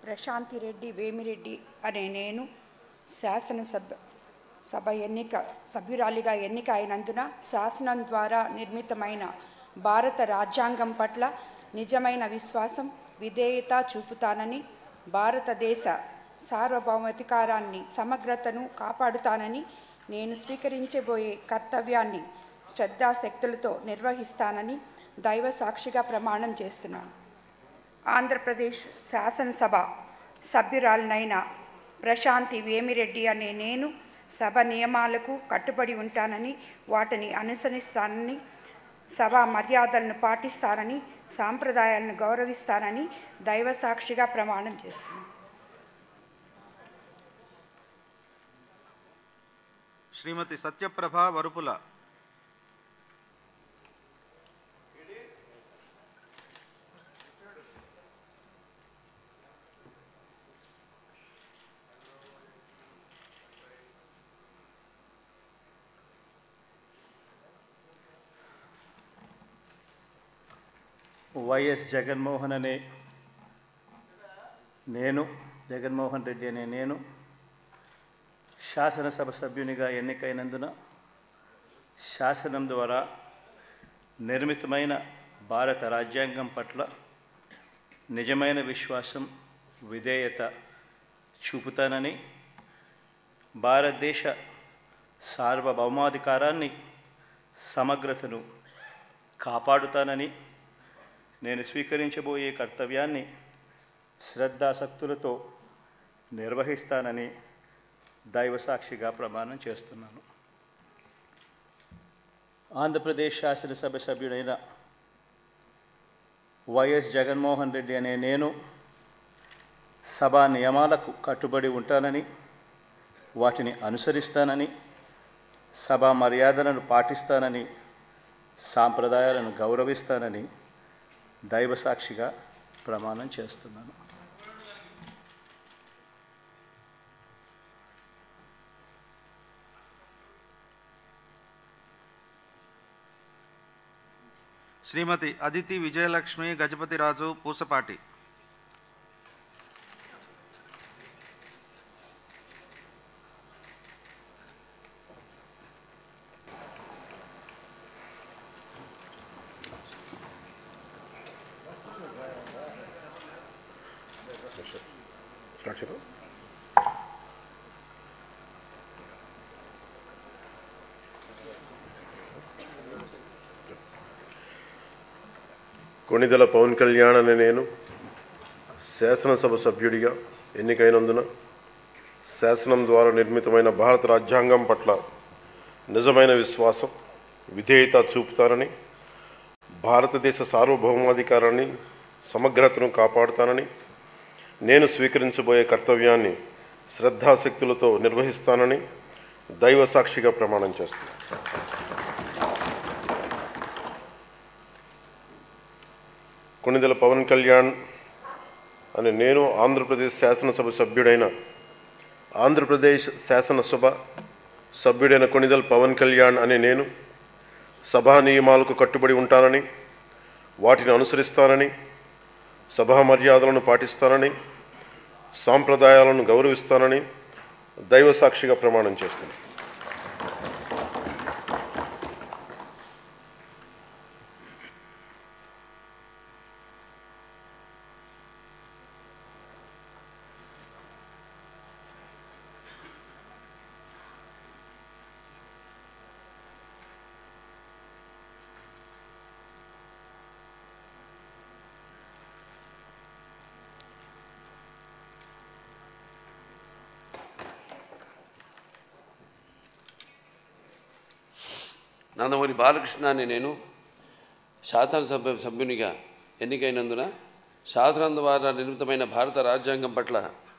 ప్రశాంతి రెడ్డి వేమిరెడ్డి అనే నేను సభ సభ్యురాలిగా ఎన్నిక అయినందున శాసనం ద్వారా నిర్మితమైన భారత రాజ్యాంగం పట్ల నిజమైన విశ్వాసం, విధేయత చూపుతానని, భారతదేశ సార్వభౌమాధికారాన్ని, సమగ్రతను కాపాడుతానని, నేను స్వీకరించబోయే కర్తవ్యాన్ని శ్రద్ధాశక్తులతో నిర్వహిస్తానని దైవ సాక్షిగా ప్రమాణం చేస్తున్నాను. ఆంధ్రప్రదేశ్ శాసనసభ సభ్యురాలినైన ప్రశాంతి వేమిరెడ్డి అనే నేను సభ నియమాలకు కట్టుబడి ఉంటానని, వాటిని అనుసరిస్తానని, సభా మర్యాదలను పాటిస్తానని, సాంప్రదాయాలను గౌరవిస్తానని దైవ సాక్షిగా ప్రమాణం చేస్తున్నాను. శ్రీమతి సత్యప్రభ వరుపుల. వైఎస్ జగన్మోహన్ రెడ్డి అనే నేను శాసనసభ సభ్యునిగా ఎన్నికైనందున శాసనం ద్వారా నిర్మితమైన భారత రాజ్యాంగం పట్ల నిజమైన విశ్వాసం, విధేయత చూపుతానని, భారతదేశ సార్వభౌమాధికారాన్ని, సమగ్రతను కాపాడుతానని, నేను స్వీకరించబోయే కర్తవ్యాన్ని శ్రద్ధాశక్తులతో నిర్వహిస్తానని దైవ సాక్షిగా ప్రమాణం చేస్తున్నాను. ఆంధ్రప్రదేశ్ శాసనసభ సభ్యుడైన వైఎస్ జగన్మోహన్ రెడ్డి అనే నేను సభా నియమాలకు కట్టుబడి ఉంటానని, వాటిని అనుసరిస్తానని, సభా మర్యాదలను పాటిస్తానని, సాంప్రదాయాలను గౌరవిస్తానని దైవ సాక్షిగా ప్రమాణం చేస్తున్నాను. శ్రీమతి అదితి విజయలక్ష్మి గజపతిరాజు పూసపాటి. కొణిదెల పవన్ కళ్యాణ్ అనే నేను శాసనసభ సభ్యుడిగా ఎన్నికైనందున శాసనం ద్వారా నిర్మితమైన భారత రాజ్యాంగం పట్ల నిజమైన విశ్వాసం, విధేయత చూపుతానని, భారతదేశ సార్వభౌమాధికారాన్ని, సమగ్రతను కాపాడుతానని, నేను స్వీకరించబోయే కర్తవ్యాన్ని శ్రద్ధాశక్తులతో నిర్వహిస్తానని దైవ సాక్షిగా ప్రమాణం చేస్తున్నాను. కొణిదెల పవన్ కళ్యాణ్ అని నేను ఆంధ్రప్రదేశ్ శాసనసభ సభ్యుడైన కొణిదెల పవన్ కళ్యాణ్ అని నేను సభా నియమాలకు కట్టుబడి ఉంటానని, వాటిని అనుసరిస్తానని, సభా మర్యాదలను పాటిస్తానని, సాంప్రదాయాలను గౌరవిస్తానని దైవ సాక్షిగా ప్రమాణం చేస్తున్నాను. నందమూరి బాలకృష్ణ అని నేను శాసనసభ సభ్యునిగా ఎన్నికైనందున శాసనం ద్వారా నిర్మితమైన భారత రాజ్యాంగం పట్ల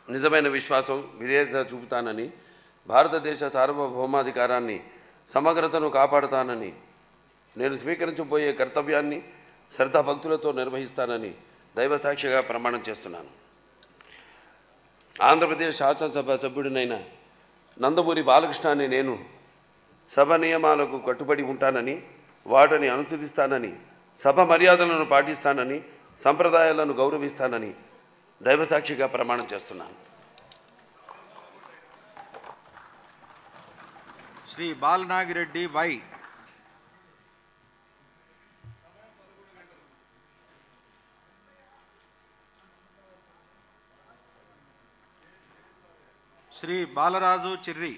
నిజమైన విశ్వాసం, విధేయత చూపుతానని, భారతదేశ సార్వభౌమాధికారాన్ని, సమగ్రతను కాపాడుతానని, నేను స్వీకరించబోయే కర్తవ్యాన్ని శ్రద్ధాభక్తులతో నిర్వహిస్తానని దైవ సాక్షిగా ప్రమాణం చేస్తున్నాను. ఆంధ్రప్రదేశ్ శాసనసభ సభ్యుడినైన నందమూరి బాలకృష్ణ అని నేను సభ నియమాలకు కట్టుబడి ఉంటానని, వాటిని అనుసరిస్తానని, సభ మర్యాదలను పాటిస్తానని, సంప్రదాయాలను గౌరవిస్తానని దైవసాక్షిగా ప్రమాణం చేస్తున్నాను. శ్రీ బాలనాగిరెడ్డి వై. శ్రీ బాలరాజు చిర్రి.